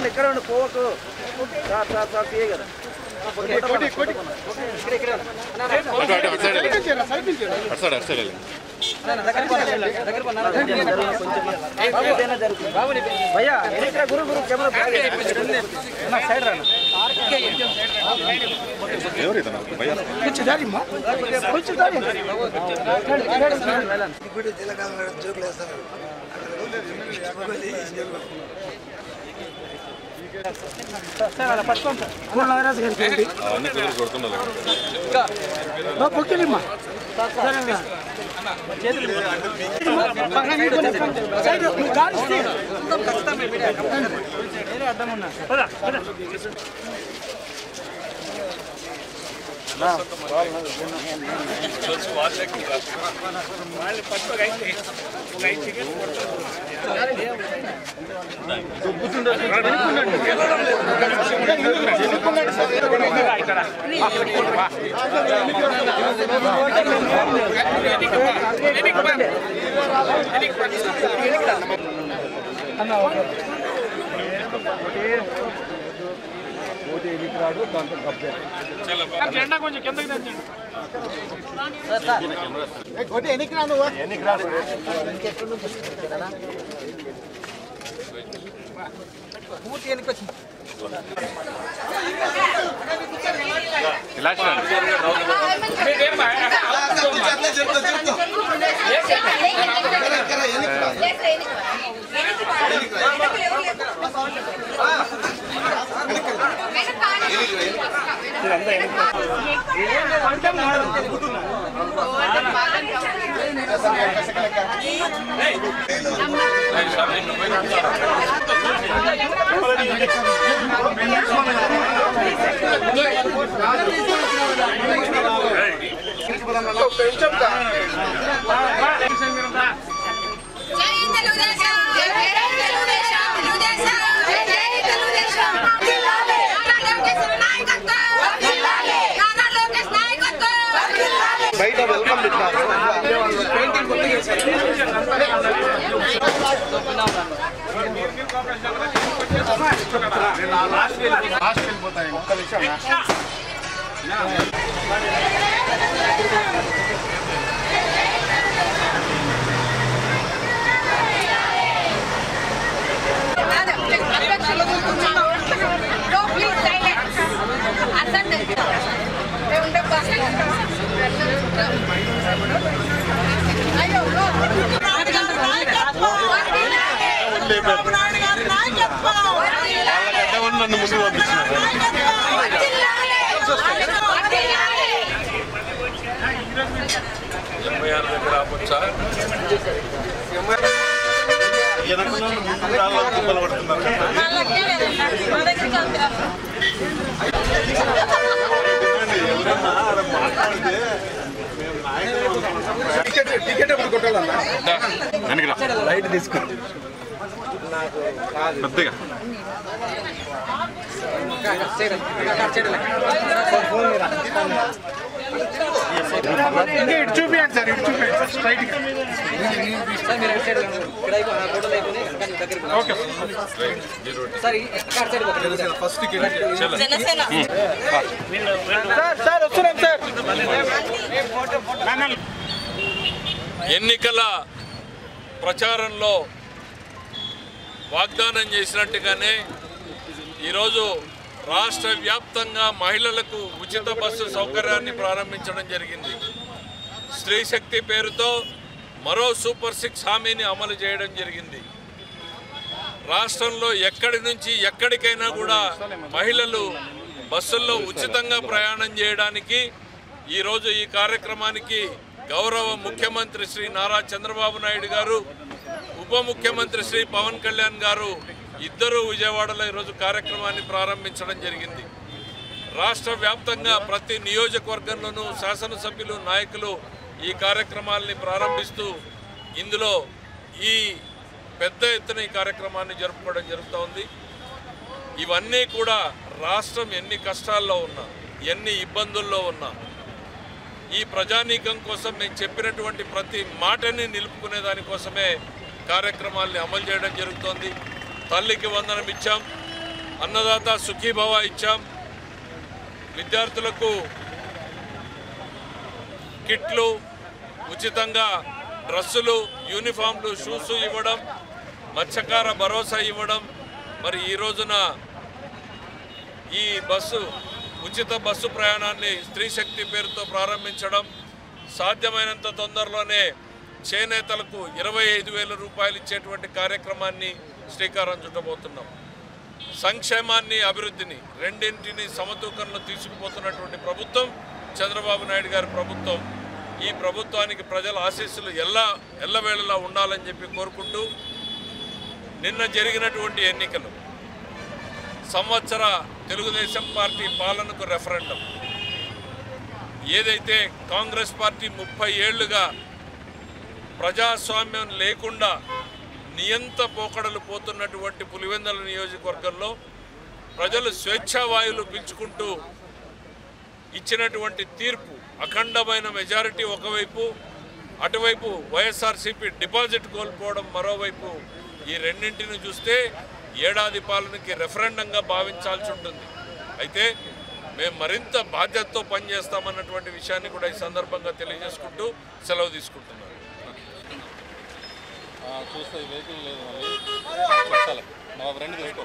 ఇక్కడ ఉండి పోవకు సార్ తీయ కదా भैया गुरु गुरु कैमरा सैड रहना జెండా కొంచెం కిందకి దించండి పూర్తి ఎన్నిక వచ్చింది బయట వెల్కమ్ పోతాయి ఒక్క విషయం నన్ను ముందు దగ్గర ఆపొచ్చా టికెట్ ఎప్పుడు కొట్టాలన్నా లైట్ తీసుకో పెద్దగా ఇంకా ఇటు చూపించండి సార్ ఇటు చూపించండి స్ట్రైట్ ఓకే ఫస్ట్ సార్ వస్తున్నాం సార్ ఎన్నికల ప్రచారంలో వాగ్దానం చేసినట్టుగానే ఈరోజు రాష్ట్ర వ్యాప్తంగా మహిళలకు ఉచిత బస్సు సౌకర్యాన్ని ప్రారంభించడం జరిగింది. స్త్రీ శక్తి పేరుతో మరో సూపర్ 6 హామీని అమలు చేయడం జరిగింది. రాష్ట్రంలో ఎక్కడి నుంచి ఎక్కడికైనా కూడా మహిళలు బస్సుల్లో ఉచితంగా ప్రయాణం చేయడానికి ఈరోజు ఈ కార్యక్రమానికి గౌరవ ముఖ్యమంత్రి శ్రీ నారా చంద్రబాబు నాయుడు గారు, ఉప ముఖ్యమంత్రి శ్రీ పవన్ కళ్యాణ్ గారు ఇద్దరు విజయవాడలో ఈరోజు కార్యక్రమాన్ని ప్రారంభించడం జరిగింది. రాష్ట్ర వ్యాప్తంగా ప్రతి నియోజకవర్గంలోనూ శాసనసభ్యులు, నాయకులు ఈ కార్యక్రమాల్ని ప్రారంభిస్తూ ఇందులో ఈ పెద్ద ఎత్తున ఈ కార్యక్రమాన్ని జరుపుకోవడం జరుగుతోంది. ఇవన్నీ కూడా రాష్ట్రం ఎన్ని కష్టాల్లో ఉన్నా, ఎన్ని ఇబ్బందుల్లో ఉన్నా ఈ ప్రజానీకం కోసం మేము చెప్పినటువంటి ప్రతి మాటని నిలుపుకునే దానికోసమే కార్యక్రమాల్ని అమలు చేయడం జరుగుతోంది. తల్లికి వందనం ఇచ్చాం, అన్నదాత సుఖీభవ ఇచ్చాం, విద్యార్థులకు కిట్లు, ఉచితంగా డ్రెస్సులు, యూనిఫామ్లు, షూస్ ఇవ్వడం, మత్స్యకార భరోసా ఇవ్వడం, మరి ఈ రోజున ఈ ఉచిత బస్సు ప్రయాణాన్ని స్త్రీ శక్తి పేరుతో ప్రారంభించడం, సాధ్యమైనంత తొందరలోనే చేనేతలకు 25,000 రూపాయలు ఇచ్చేటువంటి కార్యక్రమాన్ని శ్రీకారం చుట్టబోతున్నాం. సంక్షేమాన్ని, అభివృద్ధిని రెండింటిని సమతూకంలో తీసుకుపోతున్నటువంటి ప్రభుత్వం చంద్రబాబు నాయుడు గారి ప్రభుత్వం. ఈ ప్రభుత్వానికి ప్రజల ఆశీస్సులు ఎల్లవేళలా ఉండాలని చెప్పి కోరుకుంటూ, నిన్న జరిగినటువంటి ఎన్నికలు సంవత్సర తెలుగుదేశం పార్టీ పాలనకు రెఫరెండం. ఏదైతే కాంగ్రెస్ పార్టీ 30 ఏళ్లుగా ప్రజాస్వామ్యం లేకుండా నియంత పోకడలు పోతున్నటువంటి పులివెందుల నియోజకవర్గంలో ప్రజలు స్వేచ్ఛావాయువులు పీల్చుకుంటూ ఇచ్చినటువంటి తీర్పు, అఖండమైన మెజారిటీ ఒకవైపు, అటువైపు వైఎస్ఆర్సీపీ డిపాజిట్ కోల్పోవడం మరోవైపు, ఈ రెండింటిని చూస్తే ఏడాది పాలనకి రెఫరెండంగా భావించాల్సి ఉంటుంది. అయితే మేము మరింత బాధ్యతతో పనిచేస్తామన్నటువంటి విషయాన్ని కూడా ఈ సందర్భంగా తెలియజేసుకుంటూ సెలవు తీసుకుంటున్నాను. చూస్తే వెహికల్ లేదు, మళ్ళీ చెప్పాలి మా ఫ్రెండ్ తీసుకో.